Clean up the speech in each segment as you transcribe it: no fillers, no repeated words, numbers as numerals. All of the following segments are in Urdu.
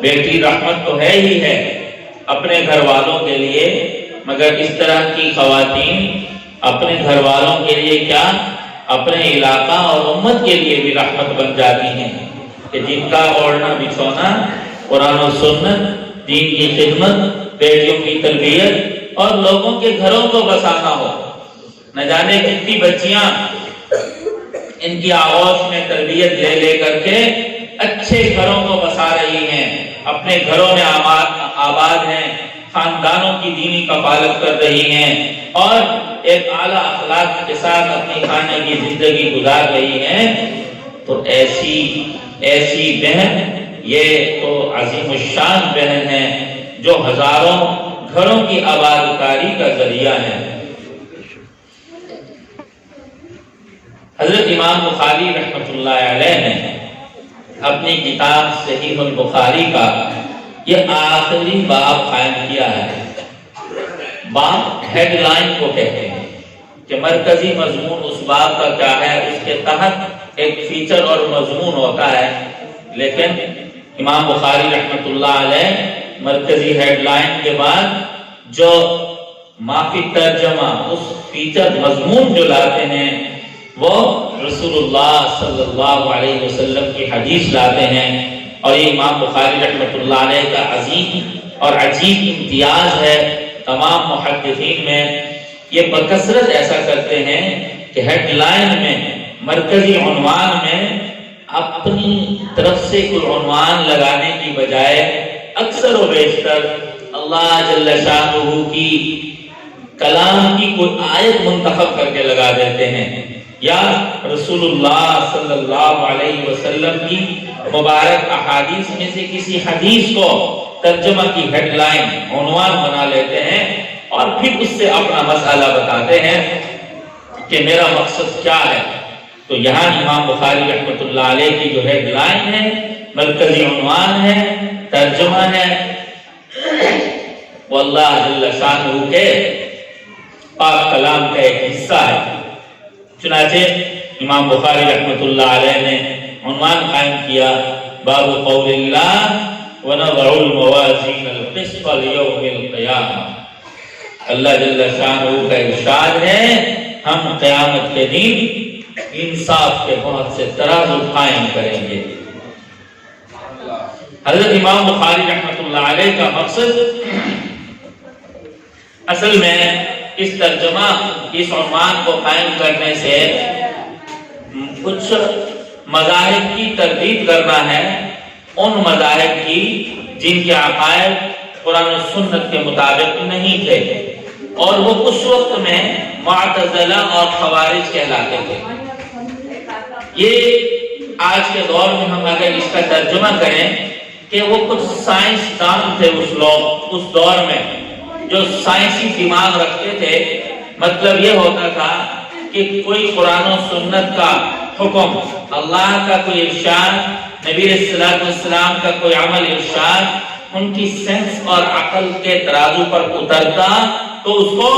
بیٹی رحمت تو ہے ہی ہے اپنے گھر والوں کے لیے، مگر اس طرح کی خواتین اپنے گھر والوں کے لیے کیا، اپنے علاقہ اور امت کے لیے بھی رحمت بن جاتی ہیں، کہ جن کا اوڑھنا بچھونا قرآن و سنت، دین کی خدمت، بیٹیوں کی تربیت اور لوگوں کے گھروں کو بسانا ہو۔ نہ جانے کتنی بچیاں ان کی آغوش میں تربیت لے لے کر کے اچھے گھروں کو بسا رہی ہیں، اپنے گھروں میں آباد ہیں، خاندانوں کی دینی کفالت کر رہی ہیں اور ایک اعلیٰ اخلاق کے ساتھ اپنی کھانے کی زندگی گزار رہی ہیں۔ تو ایسی بہن یہ تو عظیم الشان بہن ہے جو ہزاروں گھروں کی آبادکاری کا ذریعہ ہے۔ حضرت امام بخاری رحمۃ اللہ علیہ نے اپنی کتاب صحیح البخاری کا یہ آخری باب قائم کیا ہے۔ باب ہیڈ لائن کو کہتے ہیں کہ مرکزی مضمون اس باب کا کیا ہے، اس کے تحت ایک فیچر اور مضمون ہوتا ہے، لیکن امام بخاری رحمۃ اللہ علیہ مرکزی ہیڈ لائن کے بعد جو مافی ترجمہ اس فیچر مضمون جو لاتے ہیں وہ رسول اللہ صلی اللہ علیہ وسلم کی حدیث لاتے ہیں، اور یہ امام بخاری رحمۃ اللہ علیہ کا عظیم اور عجیب امتیاز ہے۔ تمام محدثین میں یہ بکثرت ایسا کرتے ہیں کہ ہیڈ لائن میں، مرکزی عنوان میں اپنی طرف سے کوئی عنوان لگانے کی بجائے اکثر و بیشتر اللہ جل شانہ کی کلام کی کوئی آیت منتخب کر کے لگا دیتے ہیں، یا رسول اللہ صلی اللہ علیہ وسلم کی مبارک احادیث میں سے کسی حدیث کو ترجمہ کی ہیڈ لائن، عنوان بنا لیتے ہیں، اور پھر اس سے اپنا مسئلہ بتاتے ہیں کہ میرا مقصد کیا ہے۔ تو یہاں امام بخاری رحمۃ اللہ علیہ کی جو ہیڈ لائن ہے، مرکزی عنوان ہے، ترجمہ ہے، وہ اللہ جل شانہ کے پاک کلام کا ایک حصہ ہے۔ چنانچہ امام بخاری رحمۃ اللہ علیہ نے عنوان قائم کیا، باب قول اللہ وَنَضَعُ الْمَوَازِينَ الْقِسْطَ لِيَوْمِ الْقِيَامَةِ۔ اللہ جل شانہ کا ارشاد ہے، ہم قیامت کے دن انصاف کے بہت سے ترازو قائم کریں گے۔ حضرت امام بخاری رحمۃ اللہ علیہ کا مقصد اصل میں اس ترجمہ، اس عنوان کو قائم کرنے سے کچھ مذاہب کی تردید کرنا ہے، ان مذاہب کی جن کے عقائد قرآن و سنت کے مطابق نہیں تھے، اور وہ اس وقت میں معتزلہ اور خوارج کہلاتے تھے۔ یہ آج کے دور میں ہم اگر اس کا ترجمہ کریں کہ وہ کچھ سائنسدان تھے اس دور میں جو سائنسی دماغ رکھتے تھے۔ مطلب یہ ہوتا تھا کہ کوئی قرآن و سنت کا حکم، اللہ کا کوئی ارشاد، نبی صلی اللہ علیہ وسلم کا کوئی عمل ارشاد ان کی سینس اور عقل کے ترازو پر اترتا تو اس کو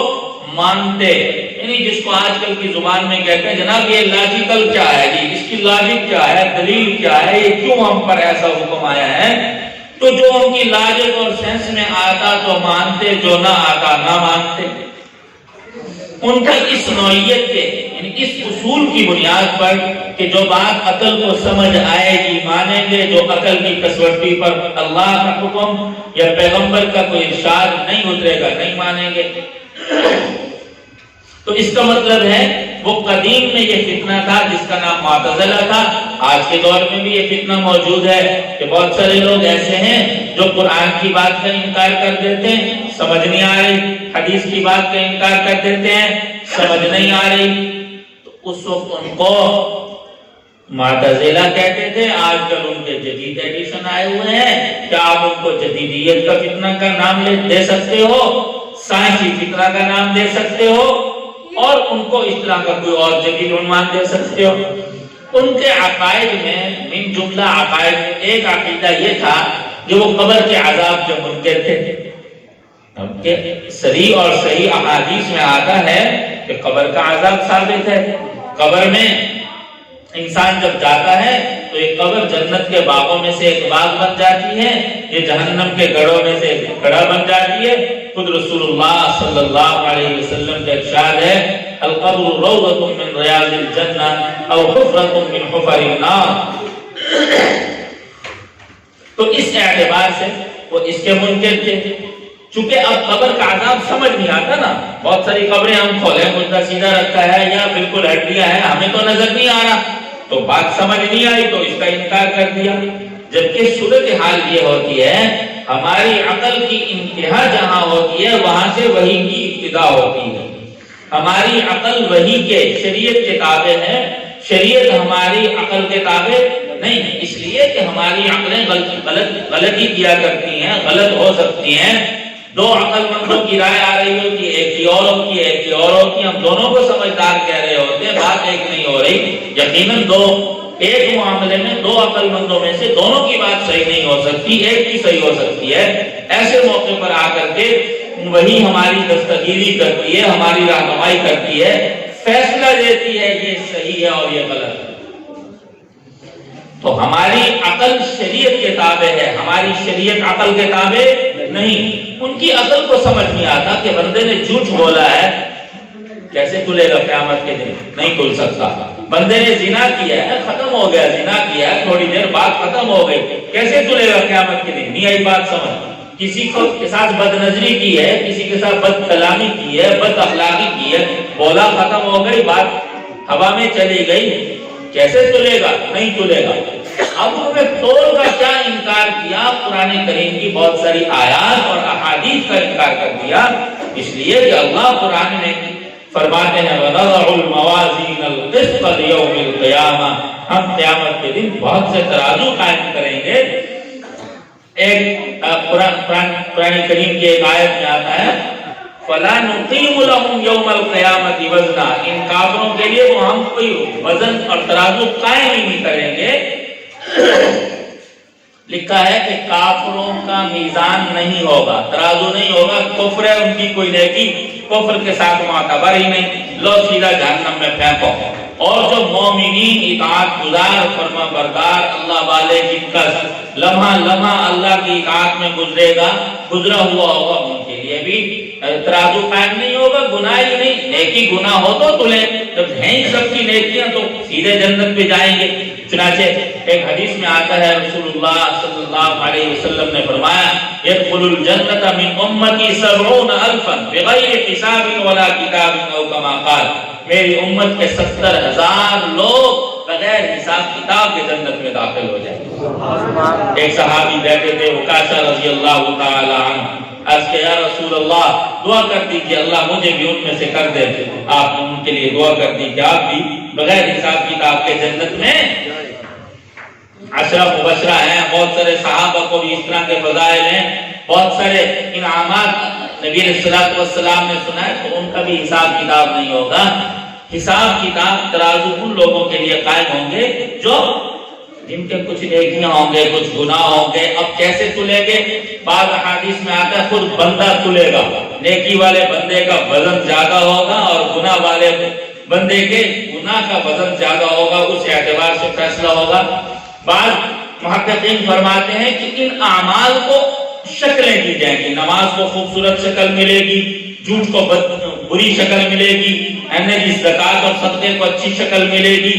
مانتے، یعنی جس کو آج کل کی زبان میں کہتے ہیں جناب یہ لاجیکل کیا ہے جی، اس کی لاجک کیا ہے، دلیل کیا ہے، یہ کیوں ہم پر ایسا حکم آیا ہے، تو جو ان کی لاجک اور سینس میں آتا تو مانتے، جو نہ آتا نہ مانتے۔ ان کا اس نوعیت کے یعنی اس اصول کی بنیاد پر کہ جو بات عقل کو سمجھ آئے گی مانیں گے، جو عقل کی کسوٹی پر اللہ کا حکم یا پیغمبر کا کوئی ارشاد نہیں اترے گا نہیں مانیں گے۔ تو اس کا مطلب ہے وہ قدیم میں یہ فتنہ تھا جس کا نام معتزلہ تھا۔ آج کے دور میں بھی یہ فتنہ موجود ہے کہ بہت سارے لوگ ایسے ہیں جو قرآن کی بات کا انکار کر دیتے ہیں، سمجھ نہیں آ رہی، حدیث کی بات کا انکار کر دیتے ہیں، سمجھ نہیں آ رہی، تو اس وقت ان کو معتزلہ کہتے تھے۔ آج کل ان کے جدید ایڈیشن آئے ہوئے ہیں، کیا آپ ان کو جدیدیت کا فتنہ کا نام دے سکتے ہو، سائنسی فتنہ کا نام دے سکتے ہو، اور ان کو اس طرح کا کوئی اور جدید عنوان دے سکتے ہو۔ ان کے عقائد میں من جملہ عقائد میں ایک عقیدہ یہ تھا کہ وہ قبر کے عذاب جو منکر تھے، صریح اور صحیح احادیث میں آتا ہے کہ قبر کا عذاب ثابت ہے، قبر میں انسان جب جاتا ہے تو ایک قبر جنت کے باغوں میں سے ایک باغ بن جاتی ہے، یہ جہنم کے گڑھوں میں سے ایک گڑھا بن جاتی ہے۔ خود رسول اللہ صلی اللہ علیہ وسلم کا ارشاد ہے القبر روضۃ من ریاض الجنہ او حفرۃ من حفر النار۔ تو اس اعتبار سے وہ اس کے منکر تھے۔ چونکہ اب قبر کا عذاب سمجھ نہیں آتا نا، بہت ساری قبریں ہم کھولیں مردہ سیدھا رکھا ہے یا بالکل ہڈیاں ہیں، ہمیں تو نظر نہیں آ رہا، تو بات سمجھ نہیں آئی تو اس کا انکار کر دیا۔ جبکہ صورتحال یہ ہوتی ہے ہماری عقل کی انتہا جہاں ہوتی ہے وہاں سے وحی کی ابتدا ہوتی ہے۔ ہماری عقل وحی کے شریعت کے تابع ہے، شریعت ہماری عقل کے تابع نہیں ہے، اس لیے کہ ہماری عقلیں غلطی کیا کرتی ہیں، غلط ہو سکتی ہیں۔ دو عقل مندوں کی رائے آ رہی ہوتی ہے، ایک کی اور ہوتی ہے، ایک کی اور ہوتی ہے، ہم دونوں کو سمجھدار کہہ رہے ہوتے ہیں، بات ایک نہیں ہو رہی۔ یقیناً ایک معاملے میں دو عقل مندوں میں سے دونوں کی بات صحیح نہیں ہو سکتی، ایک کی صحیح ہو سکتی ہے۔ ایسے موقع پر آ کر کے وہی ہماری دستگیری کرتی ہے، ہماری رہنمائی کرتی ہے، فیصلہ دیتی ہے یہ صحیح ہے اور یہ غلط ہے۔ تو ہماری عقل شریعت کے تابع ہے، ہماری شریعت عقل کے تابع نہیں۔ ان کی عقل کو سمجھ نہیں آتا کہ بندے نے جھوٹ بولا ہے، کیسے تلے گا قیامت کے دن؟ نہیں تل سکتا۔ بندے نے زنا کیا ہے، ختم ہو گیا، زنا کیا ہے، تھوڑی دیر بعد ختم ہو گئی، کیسے تلے گا قیامت کے دن؟ نہیں آئی بات سمجھ۔ کسی کے ساتھ بد نظری کی ہے، کسی کے ساتھ بد کلامی کی ہے، بد اخلاقی کی ہے، بولا ختم ہو گئی، بات ہوا میں چلی گئی، کیسے تلے گا؟ نہیں تلے گا۔ اب ہمیں تول کا کیا انکار کیا؟ قرآن کریم کی بہت ساری آیات اور احادیث کا انکار کر دیا، اس لیے کہ اللہ قرآن میں فرماتے ہیں وَنَضَعُ الْمَوَازِينَ الْقِسْطَ لِيَوْمِ الْقِيَامَةِ، ہم قیامت کے دن بہت سے ترازو قائم کریں گے۔ ایک قرآن کریم کی ایک آیت میں آتا ہے فَلَا نُقِيمُ لَهُمْ يَوْمَ الْقِيَامَةِ وَزْنًا، ان کافروں کے لیے وہ ہم کوئی وزن اور ترازو قائم ہی نہیں کریں گے۔ لکھا ہے کہ کافروں کا میزان نہیں ہوگا، ترازو نہیں ہوگا، کفر ہے ان کی کوئی نیکی کفر کے ساتھ معتبر ہی نہیں، لو سیدھا جہنم میں پھینکو۔ اور جو مومنین اطاعت گزار فرما بردار اللہ والے جن کا لمحہ لمحہ اللہ کی اطاعت میں گزرا ہوا ہوگا، ان کے لیے بھی ترازو قائم نہیں ہوگا، گناہ ہی نہیں، نیکی گناہ ہو تو تلے، جب ہیں ہی سب کی نیکیاں تو سیدھے جنت پہ جائیں گے۔ چنانچہ ایک حدیث میں آتا ہے رسول اللہ صلی اللہ علیہ وسلم نے فرمایا يدخل الجنة من امتی 70,000 بغیر حساب ولا کتاب او کما قال، میری امت کے 70,000 لوگ بغیر حساب کتاب کے جنت میں داخل ہو جائیں گے۔ ایک صحابی بیٹھے تھے عکاشہ رضی اللہ تعالی عنہ، عرض کہ یا رسول اللہ دعا کر دیجیے اللہ مجھے بھی ان میں سے کر دے۔ آپ نے ان کے لیے دعا کر دی کہ آپ بھی بغیر حساب کتاب کے جنت میں۔ عشرہ مبشرہ ہیں، بہت سارے صحابہ کو بھی اس طرح کے فضائل ہیں، بہت سارے انعامات نبی علیہ السلام نے سنائے، تو ان کا بھی حساب کتاب نہیں ہوگا۔ حساب کتاب ترازو ان لوگوں کے لیے قائم ہوں گے جو جن کے کچھ نیکیاں ہوں گے، کچھ گناہ ہوں گے۔ اب کیسے تلیں گے؟ بعض احادیث میں آتا ہے خود بندہ تلے گا، نیکی والے بندے کا وزن زیادہ ہوگا اور گناہ والے بندے کے گناہ کا وزن زیادہ ہوگا، اس اعتبار سے فیصلہ ہوگا۔ بعض محققین فرماتے ہیں کہ ان اعمال کو شکلیں دی جائیں گی، نماز کو خوبصورت شکل ملے گی، جھوٹ کو بری شکل ملے گی، زکات اور صدقے کو اچھی شکل ملے گی،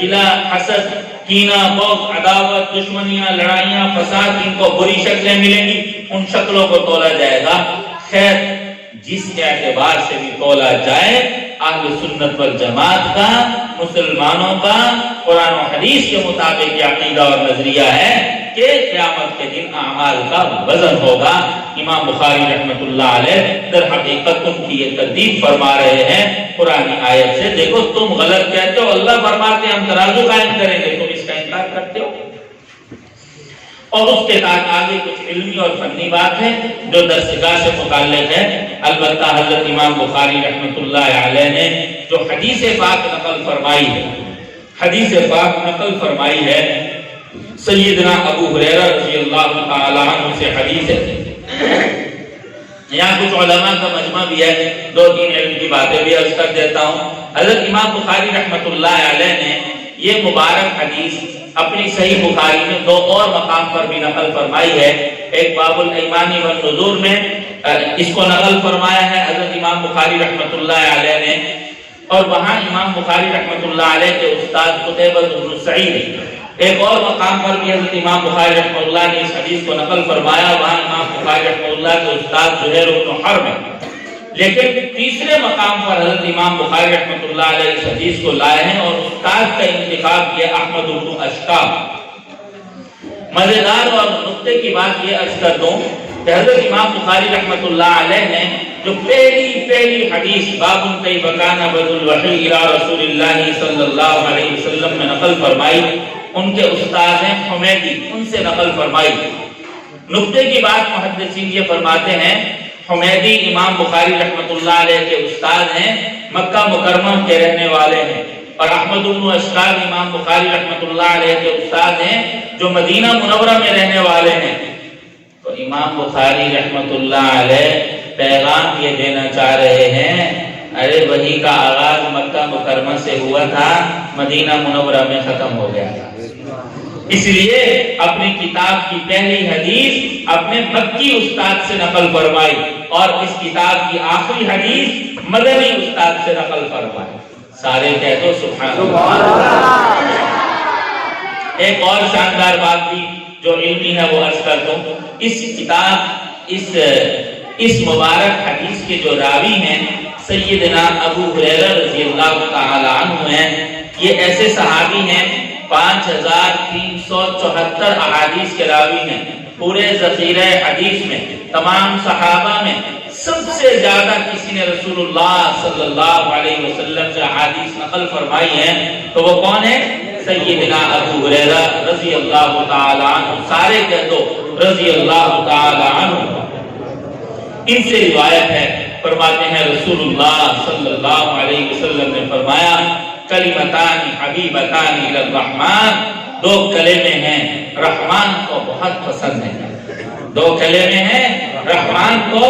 گلہ حسد کینہ بغض عداوت دشمنیاں لڑائیاں فساد ان کو بری شکلیں ملیں گی، ان شکلوں کو تولا جائے گا۔ خیر جس اعتبار سے بھی تولا جائے، اہل سنت والجماعت کا، مسلمانوں کا قرآن و حدیث کے مطابق یہ عقیدہ اور نظریہ ہے کہ قیامت کے دن اعمال کا وزن ہوگا۔ امام بخاری رحمۃ اللہ علیہ در حقیقت ان کی یہ تردید فرما رہے ہیں قرآن آیت سے، دیکھو تم غلط کہتے ہو، اللہ فرماتے ہیں ہم ترازو قائم کریں گے، تم اس کا انکار کرتے ہو۔ اور اس کے بعد آگے کچھ علمی اور فنی بات ہے جو درسگاہ سے متعلق ہے۔ البتہ حضرت امام بخاری رحمۃ اللہ علیہ نے جو حدیث پاک نقل فرمائی ہے، حدیث پاک نقل فرمائی ہے سیدنا ابو ہریرہ رضی اللہ تعالی عنہ سے حدیث ہے۔ یہاں کچھ علماء کا مجمع بھی ہے، دو تین علم کی باتیں بھی عرض کر دیتا ہوں۔ حضرت امام بخاری رحمۃ اللہ علیہ نے یہ مبارک حدیث اپنی صحیح بخاری میں 2 اور مقام پر بھی نقل فرمائی ہے. ایک باب الایمان والنذور میں اس کو نقل فرمایا ہے حضرت امام بخاری رحمۃ اللہ علیہ نے، اور وہاں امام بخاری رحمۃ اللہ علیہ کے استاد قتیبہ بن سعید ایک اور مقام پر بھی حضرت امام بخاری رحمۃ اللہ نے اس حدیث کو نقل فرمایا، وہاں امام بخاری رحمۃ اللہ کے استاد زہیر بن حرب ہے. لیکن تیسرے مقام پر حضرت امام بخاری رحمۃ اللہ علیہ اس حدیث کو لائے ہیں اور استاد کا انتخاب کیا احمد بن اشکاب. مزیدار اور نقطے کی بات یہ عرض کر دوں کہ حضرت امام بخاری رحمۃ اللہ علیہ نے جو پہلی حدیث باب کیف کان بدء الوحی الی رسول اللہ صلی اللہ علیہ وسلم میں نقل فرمائی، ان کے استاد ہیں حمیدی، ان سے نقل فرمائی. نقطے کی بات محدثین یہ فرماتے ہیں، حمیدی امام بخاری رحمۃ اللہ علیہ کے استاد ہیں، مکہ مکرمہ کے رہنے والے ہیں، اور احمد بن اشکاب امام بخاری رحمۃ اللہ علیہ کے استاد ہیں جو مدینہ منورہ میں رہنے والے ہیں. تو امام بخاری رحمۃ اللہ علیہ پیغام یہ دینا چاہ رہے ہیں، ارے وحی کا آغاز مکہ مکرمہ سے ہوا تھا، مدینہ منورہ میں ختم ہو گیا تھا. اس لیے اپنی کتاب کی پہلی حدیث اپنے مکی استاد سے نقل فرمائی اور اس کتاب کی آخری حدیث مدنی استاد سے نقل فرمائی. سارے کہہ دو سبحان اللہ. ایک اور شاندار بات بھی جو علمی ہے وہ عرض کر دوں. اس کتاب اس مبارک حدیث کے جو راوی ہیں سیدنا ابو ہریرہ رضی اللہ تعالی عنہ ہیں. یہ ایسے صحابی ہیں 5374 احادیث کے راوی ہیں. پورے ذخیرہ حدیث میں تمام صحابہ میں سب سے زیادہ کسی نے رسول اللہ صلی اللہ علیہ وسلم سے احادیث نقل فرمائی ہیں تو وہ کون ہے؟ سیدنا ابو ہریرہ رضی اللہ تعالی عنہ. سارے کہہ دو رضی اللہ تعالی عنہ. ان سے روایت ہے، فرماتے ہیں رسول اللہ صلی اللہ علیہ وسلم نے فرمایا، کلمتان حبیبتان الی الرحمن، 2 کلمے ہیں رحمان کو بہت پسند ہیں. 2 کلمے ہیں رحمان کو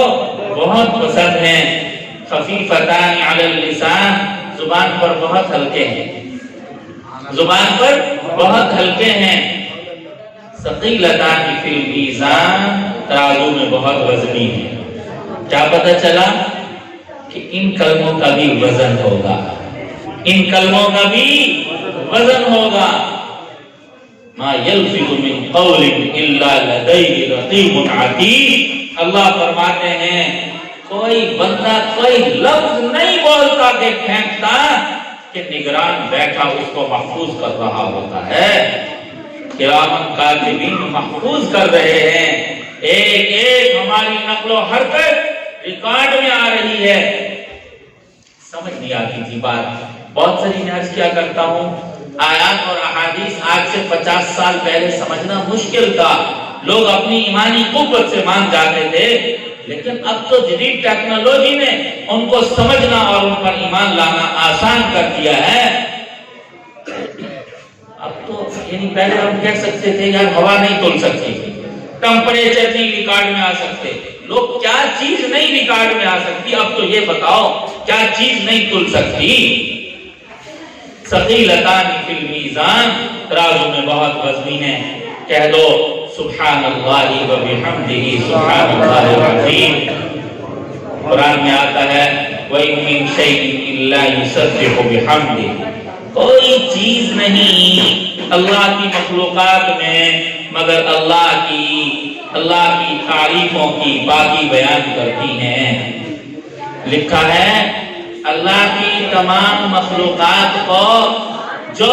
بہت پسند ہیں. خفیفتان علی اللسان، زبان پر بہت ہلکے ہیں، زبان پر بہت ہلکے ہیں. ثقیلتان فی المیزان، ترازو میں بہت وزنی ہیں. کیا پتہ چلا کہ ان کلموں کا بھی وزن ہوگا، ان کلموں کا بھی وزن ہوگا. ما یلفظ من قول الا لدیہ رقیب عتید. اللہ فرماتے ہیں کوئی بندہ کوئی لفظ نہیں بولتا کہ پھینکتا کہ نگران بیٹھا اس کو محفوظ کر رہا ہوتا ہے. کرامن کاتبین محفوظ کر رہے ہیں. ایک ایک ہماری نقل و حرکت ریکارڈ میں آ رہی ہے. سمجھ نہیں آتی تھی بات. بہت ساری میں عرض کیا کرتا ہوں، آیات اور احادیث آج سے 50 سال پہلے سمجھنا مشکل تھا. لوگ اپنی ایمانی قوت سے مان جاتے تھے، لیکن اب تو جدید ٹیکنالوجی نے ان کو سمجھنا اور ان پر ایمان لانا آسان کر دیا ہے. اب تو یعنی پہلے ہم کہہ سکتے تھے یار ہوا نہیں تول سکتی، ٹمپریچر نہیں ریکارڈ میں آ سکتے. لوگ کیا چیز نہیں ریکارڈ میں آ سکتی، اب تو یہ بتاؤ کیا چیز نہیں تل سکتی. ثقیلتان فی المیزان، ترازو میں بہت وزنی ہیں. کہہ دو سبحان اللہ و بحمدہ سبحان اللہ العظیم. قرآن میں آتا ہے وَإِن مِّن شَيْءٍ إِلَّا يُسَبِّحُ بِحَمْدِهِ. کوئی چیز نہیں اللہ کی مخلوقات میں مگر اللہ کی تعریفوں کی باقی بیان کرتی ہیں. لکھا ہے اللہ کی تمام مخلوقات کو، جو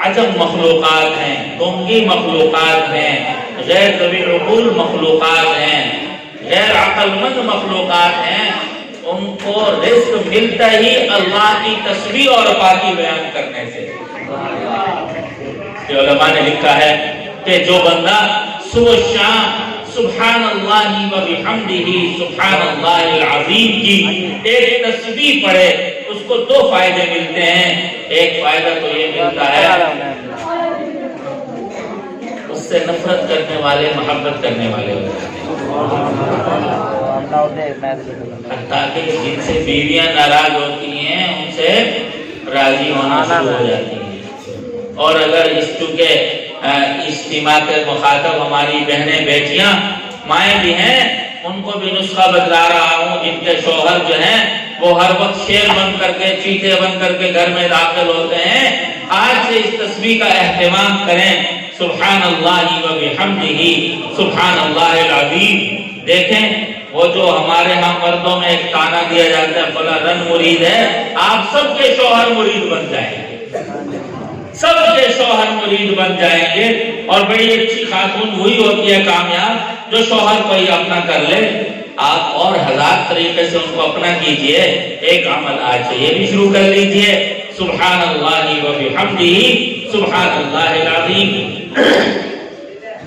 عجم مخلوقات ہیں، گونگی مخلوقات ہیں، غیر ذوی عقول مخلوقات ہیں، غیر عقل مند مخلوقات ہیں، ان کو رزق ملتا ہی اللہ کی تسبیح اور پاکی بیان کرنے سے. کہ علماء نے لکھا ہے کہ جو بندہ صبح شام سبحان اللہ و بحمدہ سبحان اللہ العظیم کی ایک تسبیح پڑھے اس کو 2 فائدے ملتے ہیں. ایک فائدہ تو یہ ملتا ہے اس سے نفرت کرنے والے محبت کرنے والے ہوتے ہیں. حتیٰ کہ جن سے بیویاں ناراض ہوتی ہیں ان سے راضی ہونا شروع ہو جاتی ہیں. اور اگر اس چونکہ اجتماع کے مخاطب ہماری بہنیں بیٹیاں مائیں بھی ہیں، ان کو بھی نسخہ بتلا رہا ہوں، جن کے شوہر جو ہیں وہ ہر وقت شیر بن کر کے چیتے بن کر کے گھر میں داخل ہوتے ہیں، آج سے اس تسبیح کا اہتمام کریں، سبحان اللہ و بحمدہ سبحان اللہ العظیم۔ دیکھیں وہ جو ہمارے ہاں مردوں میں ایک تانا دیا جاتا ہے فلاں رن مرید ہے، آپ سب کے شوہر مرید بن جائیں گے، سب کے شوہر مرید بن جائیں گے۔ اور بڑی اچھی خاتون وہی ہوتی ہے کامیاب جو شوہر کو ہی اپنا کر لے۔ آپ اور ہزار طریقے سے ان کو اپنا کیجئے، ایک عمل آج سے یہ بھی شروع کر لیجئے، سبحان اللہ و بحمدہ سبحان اللہ العظیم۔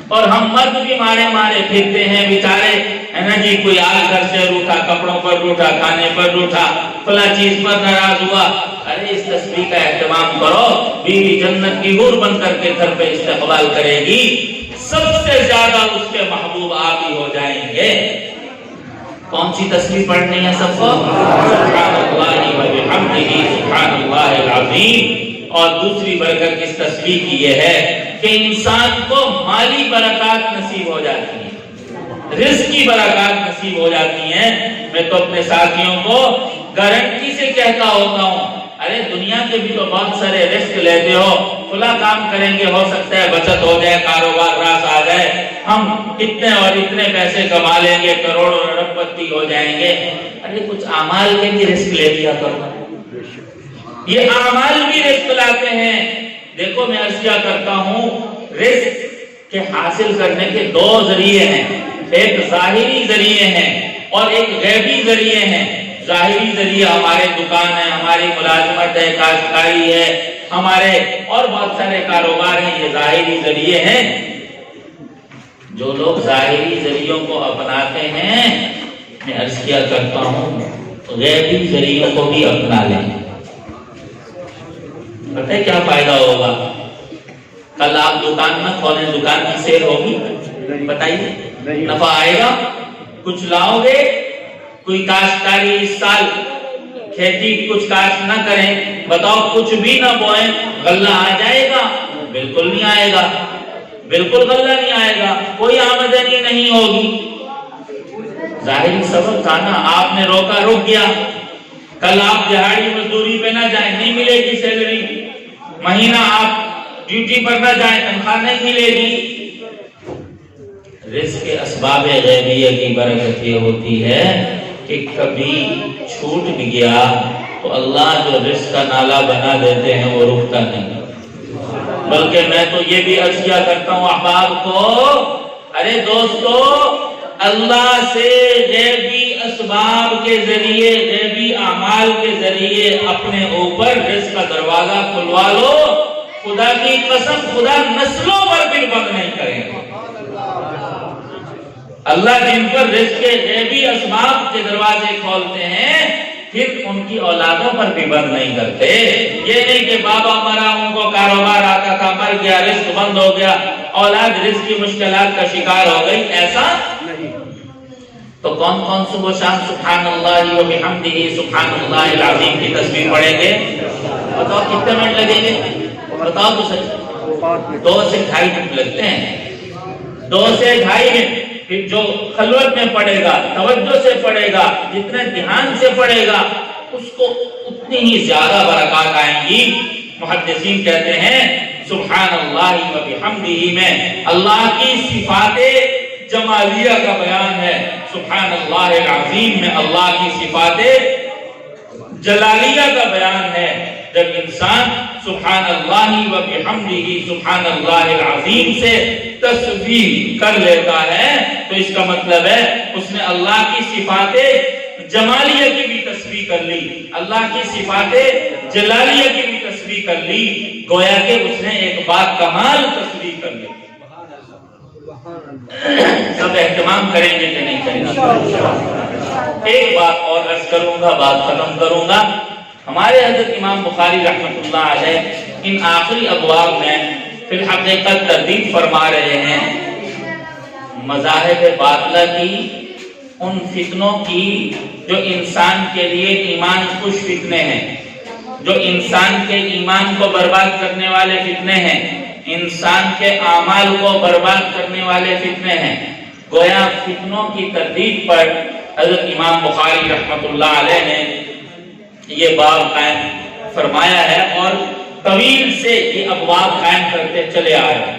اور ہم مرد بھی مارے پھرتے ہیں بیچارے، ہے نا جی، کوئی آج گھر سے روٹھا، کپڑوں پر روٹھا، کھانے پر روٹھا، فلاں چیز پر ناراض ہوا، ارے اس تسبیح کا اہتمام کرو، بیوی جنت کی حور بن کر کے گھر پہ استقبال کرے گی، سب سے زیادہ اس کے محبوب آپ ہی ہو جائیں گے۔ کون سی تسبیح پڑھنی ہے سب کو؟ سبحان اللہ و بحمدہ سبحان اللہ العظیم۔ اور دوسری برکت اس تسبیح کی یہ ہے کہ انسان کو مالی برکات نصیب ہو جاتی ہیں، رزق کی برکات نصیب ہو جاتی ہیں۔ میں تو اپنے ساتھیوں کو گارنٹی سے کہتا ہوتا ہوں، ارے دنیا کے بھی تو بہت سارے رزق لیتے ہو، کھلا کام کریں گے ہو سکتا ہے بچت ہو جائے، کاروبار راس آ جائے، ہم اتنے اور اتنے پیسے کما لیں گے، کروڑوں ارب پتی ہو جائیں گے، ارے کچھ اعمال کے بھی رزق لے لیا کرو، یہ اعمال بھی رزق لاتے ہیں۔ دیکھو میں عرض کیا کرتا ہوں، رزق کے حاصل کرنے کے دو ذریعے ہیں، ایک ظاہری ذریعے ہیں اور ایک غیبی ذریعے ہیں۔ ظاہری ذریعہ ہمارے دکان ہے، ہماری ملازمت ہے، کاشتکاری ہے، ہمارے اور بہت سارے کاروبار ہیں، یہ ظاہری ذریعے ہیں۔ جو لوگ ظاہری ذریعوں کو اپناتے ہیں، میں عرض کیا کرتا ہوں غیبی ذریعوں کو بھی اپنا لیں، پتہ ہے کیا فائدہ ہوگا؟ کل آپ دکان نہ کھولیں، دکان کی سیل ہوگی، بتائیے نفع آئے گا؟ کچھ لاؤ گے؟ کوئی کاشتکاری اس سال کھیتی کچھ کاشت نہ کریں، بتاؤ کچھ بھی نہ بوئیں، غلہ آ جائے گا؟ بالکل نہیں آئے گا، بالکل غلہ نہیں آئے گا، کوئی آمدنی نہیں ہوگی۔ ظاہری سبب تھا نا، آپ نے روکا، رک گیا، کل آپ دہاڑی مزدوری پہ نہ جائیں، نہیں ملے گی سیلری، مہینہ آپ ڈیوٹی پر نہ جائیں، تنخواہ نہیں ملے گی۔ رزق کے اسباب غیبیہ کی برکت یہ ہوتی ہے کہ کبھی چھوٹ بھی گیا تو اللہ جو رزق کا نالا بنا دیتے ہیں وہ رکتا نہیں، بلکہ میں تو یہ بھی عرض کیا کرتا ہوں احباب کو، ارے دوستو اللہ سے غیبی اسباب کے ذریعے، غیبی اعمال کے ذریعے اپنے اوپر رزق کا دروازہ کھلوا لو، خدا کی قسم خدا نسلوں پر بھی بند نہیں کریں گے۔ اللہ جن پر رزق کے غیبی اسباب کے دروازے کھولتے ہیں پھر ان کی اولادوں پر بھی بند نہیں کرتے۔ یہ نہیں کہ بابا مرا، ان کو کاروبار آتا تھا، مر گیا، رزق بند ہو گیا، اولاد رزق کی مشکلات کا شکار ہو گئی، ایسا نہیں۔ تو کون کون صبح شام سبحان اللہ و بحمدہ سبحان اللہ العظیم کی تسبیح پڑھیں گے؟ بتاؤ کتنے منٹ لگیں گے؟ بتاؤ تو صحیح۔ 2 سے 2.5 منٹ لگتے ہیں، 2 سے 2.5 منٹ۔ پھر جو خلوت میں پڑھے گا، توجہ سے پڑھے گا، جتنے دھیان سے پڑھے گا، اس کو اتنی ہی زیادہ برکات آئیں گی۔ محدثین کہتے ہیں سبحان اللہ و بحمدہ میں اللہ کی صفات جمالیہ کا بیان ہے، سبحان اللہ العظیم میں اللہ کی صفات جلالیہ کا بیان ہے۔ جب انسان سبحان اللہ و بحمدہ سبحان اللہ العظیم سے تسبیح کر لیتا ہے تو اس کا مطلب ہے اس نے اللہ کی صفات جمالیہ کی بھی تسبیح کر لی، اللہ کی صفات جلالیہ کی بھی تسبیح کر لی، گویا کہ اس نے ایک بات کمال تسبیح کر لی۔ سب اہتمام کریں گے کہ نہیں کریں گے؟ ایک بات اور عرض کروں گا، بات ختم کروں گا۔ ہمارے حضرت امام بخاری رحمۃ اللہ علیہ ان آخری ابواب میں فی الحقیقت تردید فرما رہے ہیں مذاہب باطلہ کی، ان فتنوں کی جو انسان کے لیے ایمان کش فتنے ہیں، جو انسان کے ایمان کو برباد کرنے والے فتنے ہیں، انسان کے اعمال کو برباد کرنے والے فتنے ہیں۔ گویا فتنوں کی تردید پر حضرت امام بخاری رحمۃ اللہ علیہ نے یہ باب قائم فرمایا ہے اور طویل سے یہ ابواب قائم کرتے چلے آ رہے ہیں۔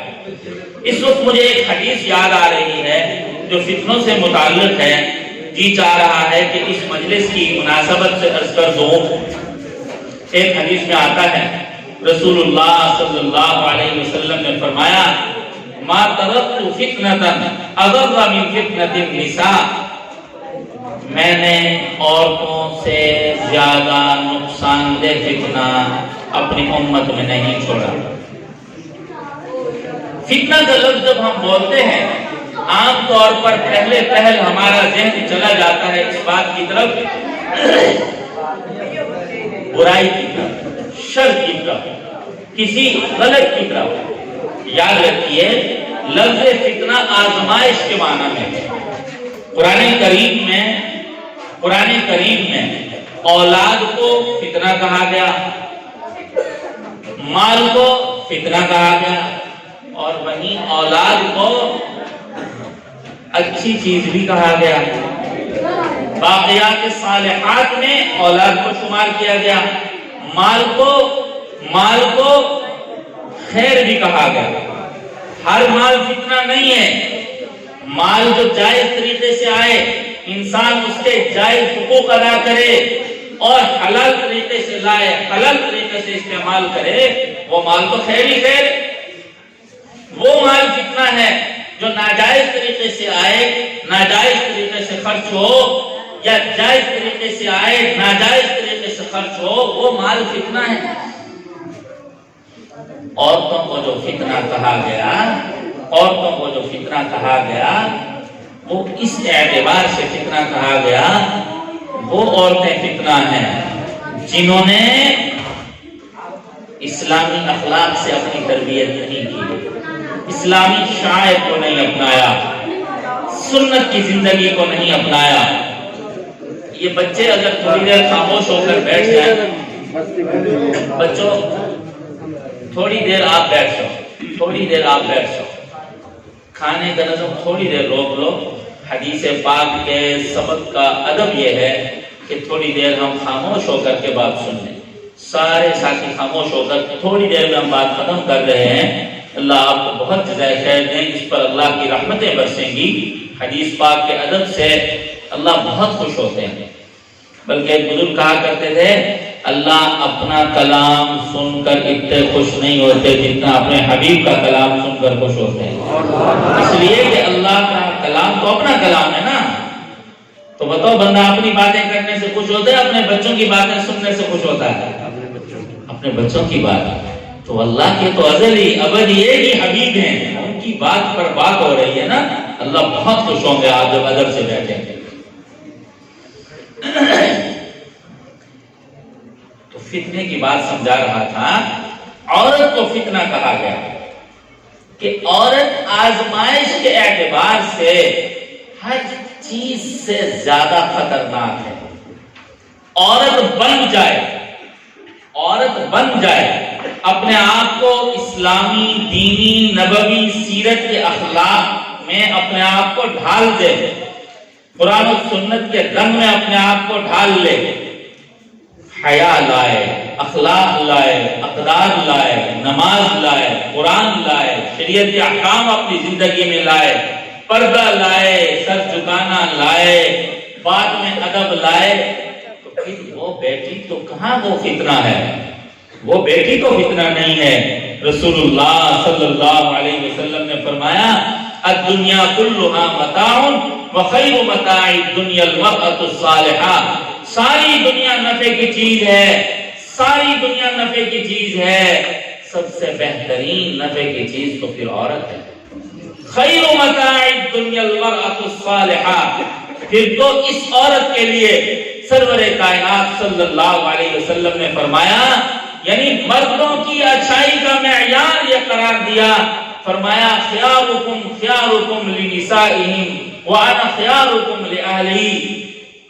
اس وقت مجھے ایک حدیث یاد آ رہی ہے جو فتنوں سے متعلق ہے، جی چاہ رہا ہے کہ اس مجلس کی مناسبت سے عرض کر دوں۔ ایک حدیث میں آتا ہے رسول اللہ صلی اللہ علیہ وسلم نے فرمایا ما ترکت فتنة اضر من فتنة النساء، میں نے عورتوں سے زیادہ نقصان دہ فتنہ اپنی امت میں نہیں چھوڑا۔ فتنہ کا لفظ جب ہم بولتے ہیں عام طور پر پہل ہمارا ذہن چلا جاتا ہے اس بات کی طرف برائی کی طرف، شر کی طرف، کسی غلط کی طرف۔ یاد رکھیے لفظ فتنہ آزمائش کے معنی میں ہے۔ قرآن کریم میں اولاد کو فتنہ کہا گیا، مال کو فتنہ کہا گیا، اور وہیں اولاد کو اچھی چیز بھی کہا گیا۔ باقیات صالحات میں اولاد کو شمار کیا گیا، مال کو خیر بھی کہا گیا۔ ہر مال فتنہ نہیں ہے، مال جو جائز طریقے سے آئے، انسان اس کے جائز حقوق ادا کرے اور حلال طریقے سے لائے، حلال طریقے سے استعمال کرے، وہ مال تو خیر ہی خیر۔ وہ مال فتنہ ہے جو ناجائز طریقے سے آئے، ناجائز طریقے سے خرچ ہو، یا جائز طریقے سے آئے ناجائز طریقے سے خرچ ہو، وہ مال فتنہ ہے۔ عورتوں کو جو فتنہ کہا گیا وہ اس اعتبار سے فتنہ کہا گیا، وہ عورتیں فتنہ ہیں جنہوں نے اسلامی اخلاق سے اپنی تربیت نہیں کی، اسلامی شعائر کو نہیں اپنایا، سنت کی زندگی کو نہیں اپنایا۔ یہ بچے اگر تھوڑی دیر خاموش ہو کر بیٹھ جائیں، بچوں تھوڑی دیر آپ بیٹھ جاؤ، کھانے کا نظم تھوڑی دیر روک لو۔ حدیث پاک کے سبق کا ادب یہ ہے کہ تھوڑی دیر ہم خاموش ہو کر کے بات سن لیں۔ سارے ساتھی خاموش ہو کر تھوڑی دیر میں ہم بات ختم کر رہے ہیں۔ اللہ آپ کو بہت جزائے خیر دیں، اس پر اللہ کی رحمتیں برسیں گی۔ حدیث پاک کے ادب سے اللہ بہت خوش ہوتے ہیں، بلکہ ایک بزرگ کہا کرتے تھے اللہ اپنا کلام سن کر اتنے خوش نہیں ہوتے جتنا اپنے حبیب کا کلام سن کر خوش ہوتے ہیں۔ اس لیے کہ اللہ کا کلام تو اپنا کلام ہے نا، تو بتاؤ بندہ اپنی باتیں کرنے سے خوش ہوتا ہے، اپنے بچوں کی باتیں سننے سے خوش ہوتا ہے؟ اپنے بچوں کی بات تو اللہ کے تو ازلی ابدی ایک ہی حبیب ہیں، ان کی بات پر بات ہو رہی ہے نا، اللہ بہت خوش ہوں گے آپ جب ادب سے بیٹھیں گے۔ تو فتنے کی بات سمجھا رہا تھا۔ عورت کو فتنہ کہا گیا کہ عورت آزمائش کے اعتبار سے ہر چیز سے زیادہ خطرناک ہے۔ عورت بن جائے اپنے آپ کو اسلامی دینی نبوی سیرت کے اخلاق میں اپنے آپ کو ڈھال دے، قرآن و سنت کے رنگ میں اپنے آپ کو ڈھال لے، حیا لائے، اخلاق لائے، اقدار لائے، نماز لائے، قرآن لائے، شریعت کے احکام اپنی زندگی میں لائے، پردہ لائے، سر جھکانا لائے، بات میں ادب لائے، تو پھر وہ بیٹی تو کہاں وہ فتنہ ہے؟ وہ بیٹی تو فتنہ نہیں ہے۔ رسول اللہ صلی اللہ علیہ وسلم نے فرمایا الدنیا کلھا متاع وخیر متاع الدنیا المرأة الصالحہ، ساری دنیا نفع کی چیز ہے، ساری دنیا نفع کی چیز ہے، سب سے بہترین نفع کی چیز تو پھر عورت ہے۔ خیر متاع الدنیا المرأة الصالحہ، پھر تو اس عورت کے لیے سرور کائنات صلی اللہ علیہ وسلم نے فرمایا، یعنی مردوں کی اچھائی کا معیار یہ قرار دیا، فرمایا خیارکم خیارکم لنسائہم وانا خیارکم لأہلی،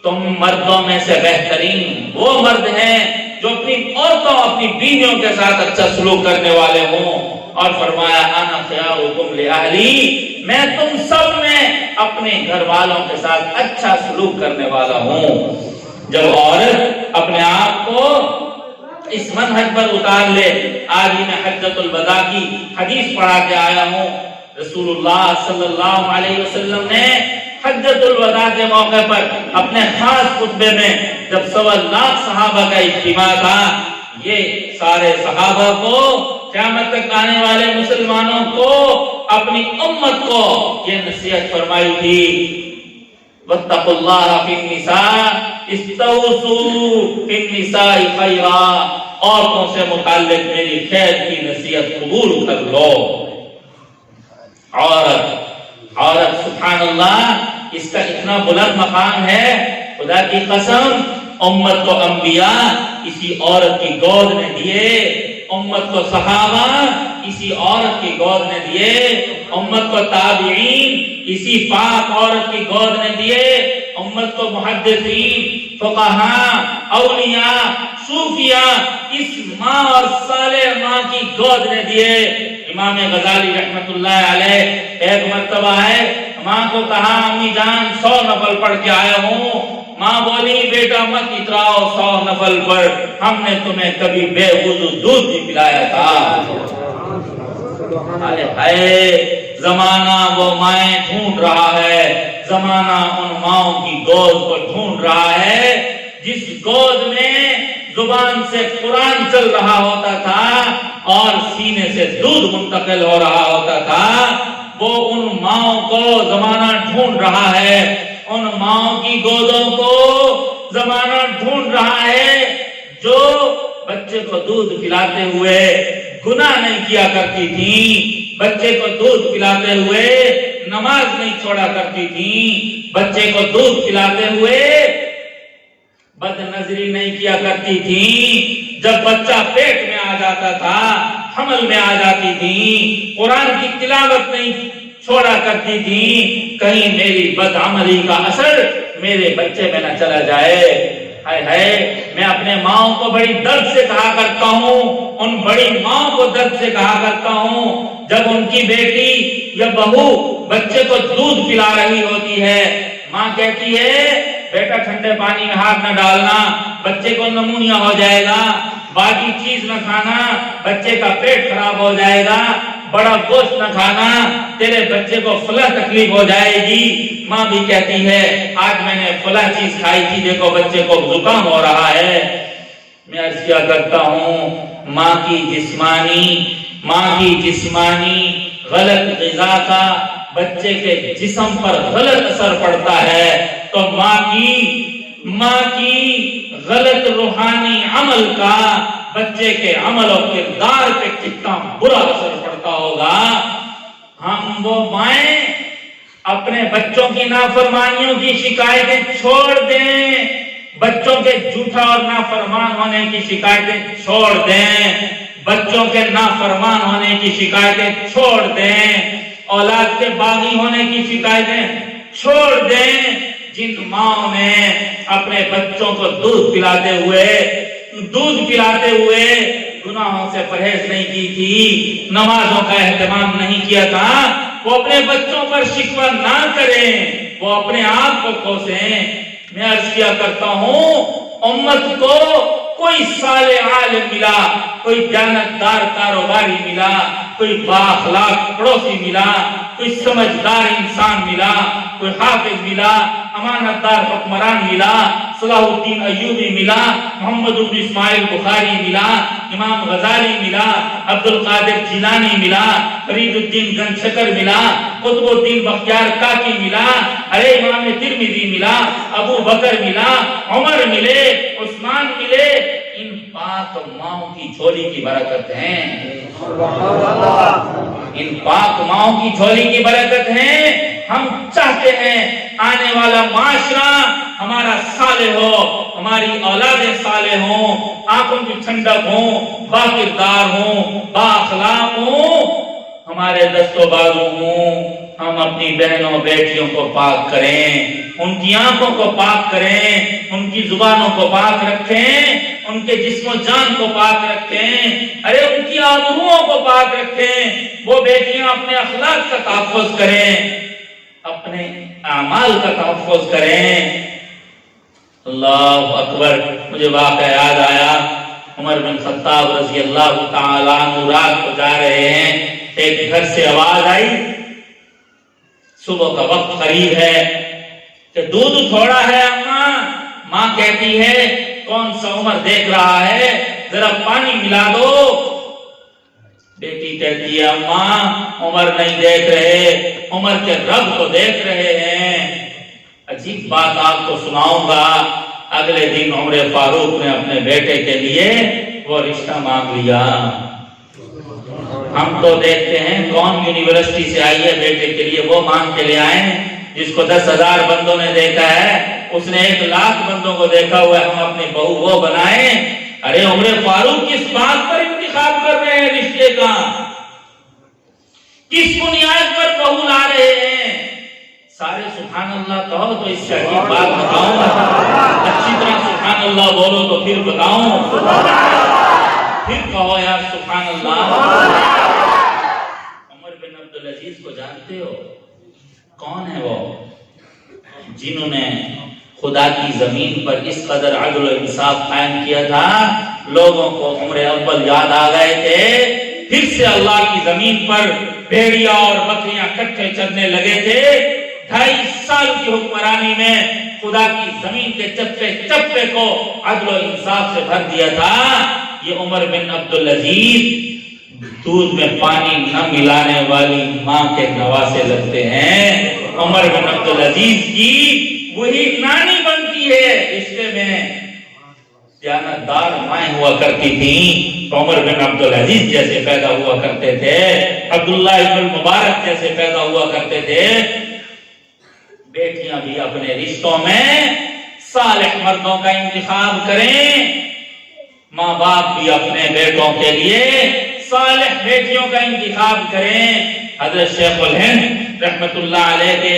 تم مردوں میں سے بہترین وہ مرد ہیں جو اپنی عورتوں اپنی بیویوں کے ساتھ اچھا سلوک کرنے والے ہوں، اور فرمایا انا خیارکم لأہلی، میں تم سب میں اپنے گھر والوں کے ساتھ اچھا سلوک کرنے والا ہوں۔ جب عورت اپنے آپ کو اس منہج پر اتار لے، آج ہی میں حجۃ الوداع کی حدیث پڑھا کے آیا ہوں، رسول اللہ صلی اللہ علیہ وسلم نے حجۃ الوداع کے موقع پر اپنے خاص خطبے میں جب 1.25 صحابہ کا اجتماع تھا، یہ سارے صحابہ کو، قیامت تک آنے والے مسلمانوں کو، اپنی امت کو یہ نصیحت فرمائی تھی، واتقوا اللہ فی النساء استوصوا فی النساء خیرا، عورتوں سے متعلق میری خیر کی نصیحت قبول کر لو۔ عورت سبحان اللہ، اس کا اتنا بلند مقام ہے، خدا کی قسم امت کو انبیاء اسی عورت کی گود نے دیے، امت کو صحابہ اسی عورت کی گود نے دیے، امت کو تابعین اسی پاک عورت کی گود نے دیے، امت کو محدثین، فقہاء، اولیاء، صوفیاء اس ماں اور صالح ماں کی گود نے دیے۔ امام غزالی رحمت اللہ علیہ ایک مرتبہ ہے، ماں کو کہا امی جان 100 نفل پڑھ کے آیا ہوں، ماں بولی بیٹا مت اتراؤ 100 نفل پڑھ، ہم نے تمہیں کبھی بے وضو دودھ بھی پلایا تھا۔ زمانہ وہ مائیں ڈھونڈ رہا ہے، زمانہ ان ماؤں کی گود کو ڈھونڈ رہا ہے جس گود میں زبان سے قرآن چل رہا ہوتا تھا اور سینے سے دودھ منتقل ہو رہا ہوتا تھا۔ وہ ان ماؤں کو زمانہ ڈھونڈ رہا ہے، ان ماؤں کی گودوں کو زمانہ ڈھونڈ رہا ہے جو بچے کو دودھ پلاتے ہوئے گناہ نہیں کیا کرتی تھی، بچے کو دودھ پلاتے ہوئے نماز نہیں چھوڑا کرتی تھی، بچے کو دودھ پلاتے ہوئے بد نظری نہیں کیا کرتی تھی، جب بچہ پیٹ میں آ جاتا تھا، حمل میں آ جاتی تھی، قرآن کی تلاوت نہیں چھوڑا کرتی تھی، کہیں میری بدعملی کا اثر میرے بچے میں نہ چلا جائے۔ میں اپنے ماؤں کو بڑی درد سے کہا کرتا ہوں، ان بڑی ماؤں کو درد سے کہا کرتا ہوں، جب ان کی بیٹی یا بہو بچے کو دودھ پلا رہی ہوتی ہے، ماں کہتی ہے بیٹا ٹھنڈے پانی میں ہاتھ نہ ڈالنا، بچے کو نمونیا ہو جائے گا، باقی چیز نہ کھانا، بچے کا پیٹ خراب ہو جائے گا، بڑا گوشت نہ کھانا، تیرے بچے کو فلاں تکلیف ہو جائے گی۔ ماں بھی کہتی ہے آج میں نے فلاں چیز کھائی تھی، دیکھو بچے کو زکام ہو رہا ہے۔ میں عرض کیا کرتا ہوں، ماں کی جسمانی غلط غذا کا بچے کے جسم پر غلط اثر پڑتا ہے، تو ماں کی غلط روحانی عمل کا بچے کے عمل اور کردار پہ کتنا برا اثر پڑتا ہوگا۔ ہم وہ مائیں اپنے بچوں کی نافرمانیوں کی شکایتیں چھوڑ دیں، بچوں کے جھوٹا اور نافرمان ہونے کی شکایتیں چھوڑ دیں، بچوں کے نافرمان ہونے کی شکایتیں چھوڑ دیں، اولاد کے باغی ہونے کی شکایتیں چھوڑ دیں۔ جن ماں نے اپنے بچوں کو دودھ پلاتے ہوئے گناہوں سے پرہیز نہیں کی تھی، نمازوں کا اہتمام نہیں کیا تھا، وہ اپنے بچوں پر شکوہ نہ کریں، وہ اپنے آپ کو کوسیں۔ میں عرض کیا کرتا ہوں، امت کو کوئی صالح عالم ملا، کوئی دیانتدار کاروباری ملا، کوئی بااخلاق پڑوسی ملا، کوئی سمجھدار انسان ملا، کوئی حافظ ملا، امانتدار حکمران ملا، صلاح الدین ایوبی ملا، محمد بن اسماعیل بخاری ملا، امام غزالی ملا، عبد القادر جیلانی ملا، فرید الدین گنجشکر ملا، قطب الدین بختیار کاکی ملا، ارے امام ترمذی ملا، ابو بکر ملا، عمر ملے، عثمان ملے، ان پاک ماؤں کی جھولی کی برکت ہیں، ان پاک ماؤں کی جھولی کی برکت ہیں۔ ہم چاہتے ہیں آنے والا معاشرہ ہمارا صالح ہو، ہماری اولادیں صالح ہوں، آنکھوں کی ٹھنڈک ہوں، باکردار ہوں، بااخلاق ہوں، ہمارے دست و بازو ہوں۔ ہم اپنی بہنوں بیٹیوں کو پاک کریں، ان کی آنکھوں کو پاک کریں، ان کی زبانوں کو پاک رکھیں، ان کے جسم و جان کو پاک رکھیں، ارے ان کی آبروؤں کو پاک رکھیں، وہ بیٹیاں اپنے اخلاق کا تحفظ کریں، اپنے اعمال کا تحفظ کریں۔ اللہ اکبر، مجھے واقعہ یاد آیا، عمر بن خطاب رضی اللہ تعالیٰ عنہ رات کو جا رہے ہیں، ایک گھر سے آواز آئی، صبح کا وقت قریب ہے کہ دودھ تھوڑا ہے اماں۔ ماں کہتی ہے کون سا عمر دیکھ رہا ہے، ذرا پانی ملا دو۔ بیٹی کہتی ہے اماں عمر نہیں دیکھ رہے، عمر کے رب کو دیکھ رہے ہیں۔ عجیب بات آپ کو سناؤں گا، اگلے دن عمر فاروق نے اپنے بیٹے کے لیے وہ رشتہ مانگ لیا۔ ہم تو دیکھتے ہیں کون یونیورسٹی سے آئی ہے بیٹے کے لیے وہ مانگ کے لے آئیں، جس کو 10,000 بندوں نے دیکھا ہے اس نے 1,00,000 بندوں کو دیکھا ہوا ہے، ہم اپنی بہو وہ بنائیں۔ ارے عمر فاروق کس بات پر انتخاب کر رہے ہیں رشتے کا، کس بنیاد پر بہو لا رہے ہیں؟ سارے سبحان اللہ کہو تو اس سے عجیب بات بتاؤں، اچھی طرح سبحان اللہ بولو تو پھر بتاؤں، پھر کہو یار سبحان اللہ۔ عمر بن عبدالعزیز کو جانتے ہو کون ہے وہ؟ جنہوں نے خدا کی زمین پر اس قدر عدل و انصاف قائم کیا تھا، لوگوں کو عمر اول یاد آ گئے تھے، پھر سے اللہ کی زمین پر بھیڑیا اور بکریاں کٹھے چرنے لگے تھے۔ 2.5 سال کی حکمرانی میں خدا کی زمین کے چپے چپے کو عدل و انصاف سے بھر دیا تھا۔ یہ عمر بن عبدالعزیز دودھ میں پانی نہ ملانے والی ماں کے نواسے لگتے ہیں۔ عمر بن عبدالعزیز کی وہی نانی بنتی ہے رشتے میں، دیانتدار مائیں ہوا کرتی تھیں، عمر بن عبدالعزیز جیسے پیدا ہوا کرتے تھے، عبداللہ ابن المبارک جیسے پیدا ہوا کرتے تھے۔ بیٹیاں بھی اپنے رشتوں میں صالح مردوں کا انتخاب کریں، ماں باپ بھی اپنے بیٹوں کے لیے صالح بیٹیوں کا انتخاب کریں۔ حضرت شیخ الہند رحمت اللہ علیہ کے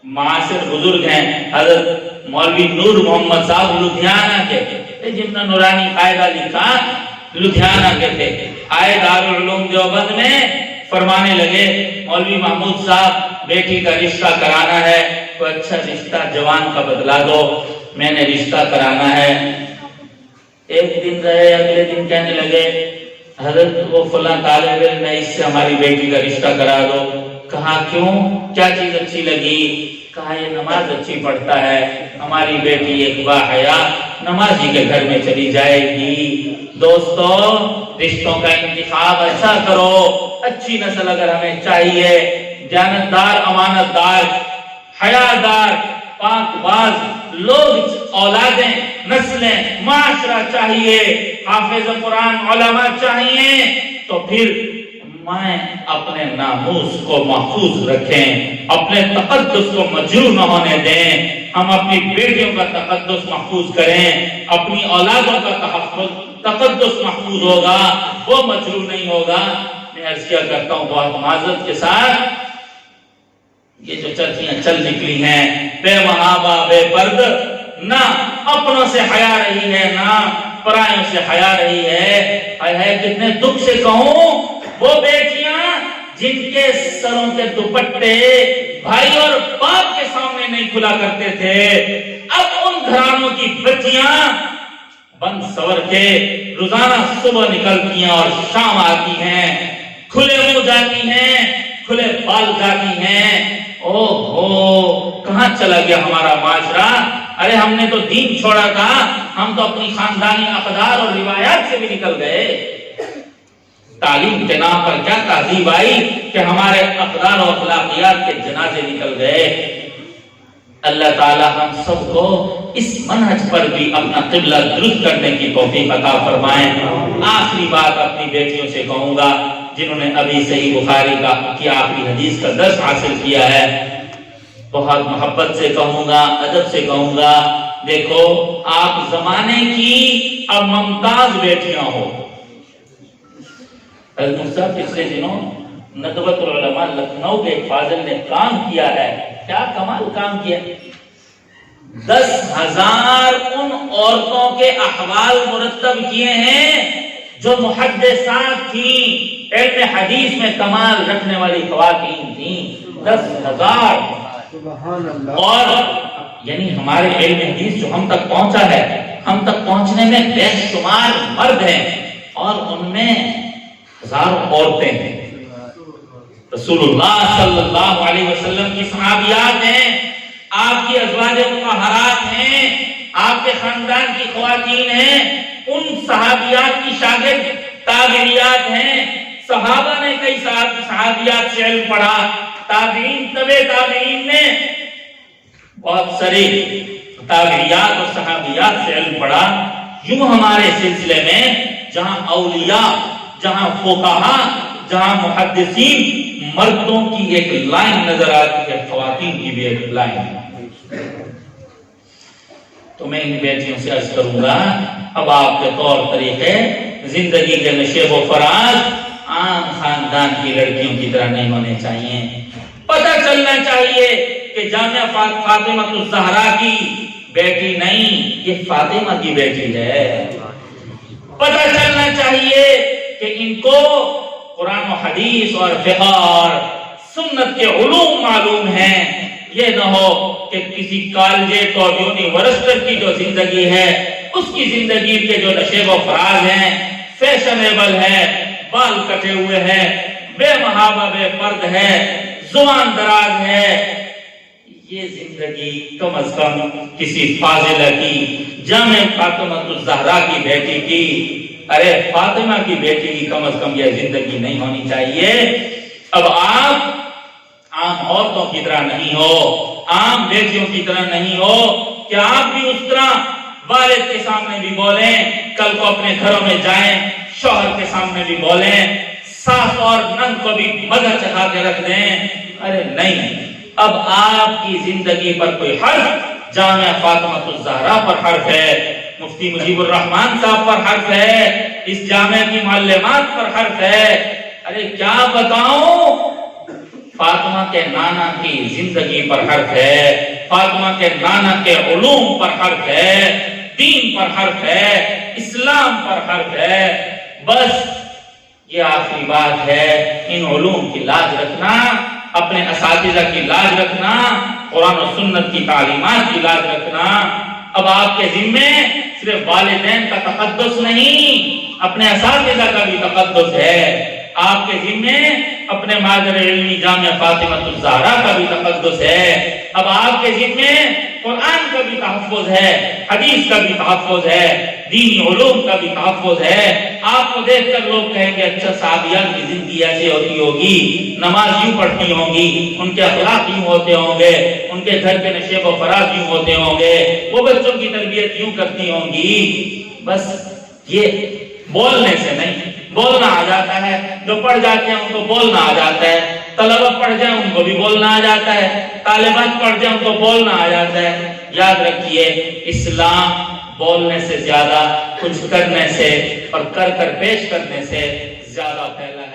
معاصر بزرگ ہیں، حضرت مولوی نور محمد صاحب لدھیانہ کے تھے، جن نے نورانی قاعدہ لکھا لدھیانہ کے تھے، آئے دارالعلوم دیوبند میں، فرمانے لگے مولوی محمود صاحب بیٹی کا رشتہ کرانا ہے، کوئی اچھا رشتہ جوان کا بدلا دو، میں نے رشتہ کرانا ہے۔ ایک دن رہے، اگلے دن کہنے لگے حضرت وہ فلاں طالب علم ہے، اس سے ہماری بیٹی کا رشتہ کرا دو۔ کہا کیوں، کیا چیز اچھی لگی؟ کہا یہ نماز اچھی پڑھتا ہے، ہماری بیٹی ایک باحیا نمازی کے گھر میں چلی جائے گی۔ دوستو رشتوں کا انتخاب اچھا کرو، اچھی نسل اگر ہمیں چاہیے، دیانتدار، امانتدار، حیادار، پاک باز لوگ، اولادیں، نسلیں، معاشرہ چاہیے، حافظ قرآن علماء چاہیے، تو پھر مائیں اپنے ناموس کو محفوظ رکھیں، اپنے تقدس کو مجروح نہ ہونے دیں۔ ہم اپنی بیٹیوں کا تقدس محفوظ کریں، اپنی اولادوں کا تقدس محفوظ ہوگا، وہ مجروح نہیں ہوگا۔ میں عرض کیا کرتا ہوں بہت معذرت کے ساتھ، یہ جو چرچیاں چل نکلی ہیں بے محابہ بے پرد، نہ اپنوں سے حیا رہی ہے نہ پرائیوں سے حیا رہی ہے۔ کتنے دکھ سے کہوں، وہ بیٹیاں جن کے سروں کے دوپٹے بھائی اور باپ کے سامنے نہیں کھلا کرتے تھے، اب ان گھرانوں کی بچیاں بند سور کے روزانہ صبح نکلتی ہیں اور شام آتی ہیں، کھلے منہ جاتی ہیں، کھلے بال جاتی ہیں۔ اوہ کہاں چلا گیا ہمارا معاشرہ؟ ارے ہم نے تو دین چھوڑا تھا، ہم تو اپنی خاندانی اقدار اور روایات سے بھی نکل گئے۔ تعلیم کے نام پر کیا تہذیب آئی کہ ہمارے اقدار و اخلاقیات کے جنازے نکل گئے۔ اللہ تعالی ہم سب کو اس منہج پر بھی اپنا قبلہ درست کرنے کی توفیق عطا فرمائیں۔ آخری بات اپنی بیٹیوں سے کہوں گا جنہوں نے ابھی صحیح بخاری کی آخری حدیث کا درس حاصل کیا ہے، بہت محبت سے کہوں گا، ادب سے کہوں گا، دیکھو آپ زمانے کی اب ممتاز بیٹیاں ہو۔ حضرت صاحب پچھلے دنوں ندوۃ العلماء لکھنؤ کے ایک فاضل نے کام کیا ہے، کیا کمال کام کیا، 10,000 ان عورتوں کے احوال مرتب کیے ہیں جو محدثات تھیں، علم حدیث میں کمال رکھنے والی خواتین تھیں، 10,000۔ سبحان اللہ۔ اور یعنی ہمارے علم حدیث جو ہم تک پہنچا ہے، ہم تک پہنچنے میں بے شمار مرد ہیں اور ان میں ہزاروں عورتیں ہیں۔ رسول اللہ صلی اللہ علیہ وسلم کی صحابیات ہیں، آپ کی ازواج مطہرات ہیں، آپ کے خاندان کی خواتین ہیں، ان صحابیات کی شاگرد تابعیات ہیں۔ صحابہ نے کئی صحابیات سے علم پڑھا، تابعین تبع تابعین نے بہت سارے تابعیات اور صحابیات سے علم پڑھا۔ یوں ہمارے سلسلے میں جہاں اولیاء، جہاں فقہاء، جہاں محدثین، مردوں کی ایک لائن نظر آتی ہے، خواتین کی بھی ایک لائن ہے۔ تو میں ان بیٹیوں سے عرض کروں گا، اب آپ کے طور طریقے زندگی کے نشیب و فراز عام خاندان کی لڑکیوں کی طرح نہیں ہونے چاہیے۔ پتہ چلنا چاہیے کہ جامعہ فاطمہ الزہرا کی بیٹی نہیں، یہ فاطمہ کی بیٹی ہے۔ پتہ چلنا چاہیے کہ ان کو قرآن و حدیث اور فقہ اور سنت کے علوم معلوم ہیں۔ یہ نہ ہو کہ کسی کالجیٹ اور یونیورسٹی کی جو زندگی ہے، اس کی زندگی کے جو نشیب و فراز ہیں، فیشنیبل ہے، بال کٹے ہوئے ہیں، بے محابہ بے پرد ہے، زبان دراز ہے، یہ زندگی کم از کم کسی فاضلہ کی، جامع فاطمہ الزہرا کی بیٹی کی، ارے فاطمہ کی بیٹی کی کم از کم یہ زندگی نہیں ہونی چاہیے۔ اب آپ عام عورتوں کی طرح نہیں ہو، عام بیٹیوں کی طرح نہیں ہو کہ آپ بھی اس طرح والد کے سامنے بھی بولیں، کل کو اپنے گھروں میں جائیں شوہر کے سامنے بھی بولیں، ساس اور نند کو بھی مزہ چکھا کے رکھ دیں۔ ارے نہیں، اب آپ کی زندگی پر کوئی حرف جامعہ فاطمہ الزہرا پر حرف ہے، مفتی مجیب الرحمان صاحب پر حرف ہے، اس جامعہ کی معلمات پر حرف ہے۔ ارے کیا بتاؤں، فاطمہ کے نانا کی زندگی پر حرف ہے، فاطمہ کے نانا کے علوم پر حرف ہے، دین پر حرف ہے، اسلام پر حرف ہے۔ بس یہ آخری بات ہے، ان علوم کی لاج رکھنا، اپنے اساتذہ کی لاج رکھنا، قرآن و سنت کی تعلیمات کی لاج رکھنا۔ اب آپ کے ذمے صرف والدین کا تقدس نہیں، اپنے اساتذہ کا بھی تقدس ہے۔ آپ کے ذمے اپنے مادر علمی جامعہ فاطمہ الزہرا کا بھی تقدس ہے۔ اب آپ کے ذمے قرآن کا بھی تحفظ ہے، حدیث کا بھی تحفظ ہے، دینی علوم کا بھی تحفظ ہے۔ آپ کو دیکھ کر لوگ کہیں گے اچھا صحابیات کی زندگی ایسے ہوتی ہوگی، نماز یوں پڑھتی ہوں گی، ان کے اخلاق یوں ہوتے ہوں گے، ان کے گھر کے نشیب و فراز یوں ہوتے ہوں گے، وہ بچوں کی تربیت یوں کرتی ہوں گی۔ بس یہ بولنے سے نہیں، بولنا آ جاتا ہے، جو پڑھ جاتے ہیں ان کو بولنا آ جاتا ہے، طلبہ پڑھ جائیں ان کو بھی بولنا آ جاتا ہے، طالبات پڑھ جائیں ان کو بولنا آ جاتا ہے۔ یاد رکھیے، اسلام بولنے سے زیادہ کچھ کرنے سے اور کر کر پیش کرنے سے زیادہ پھیلا ہے۔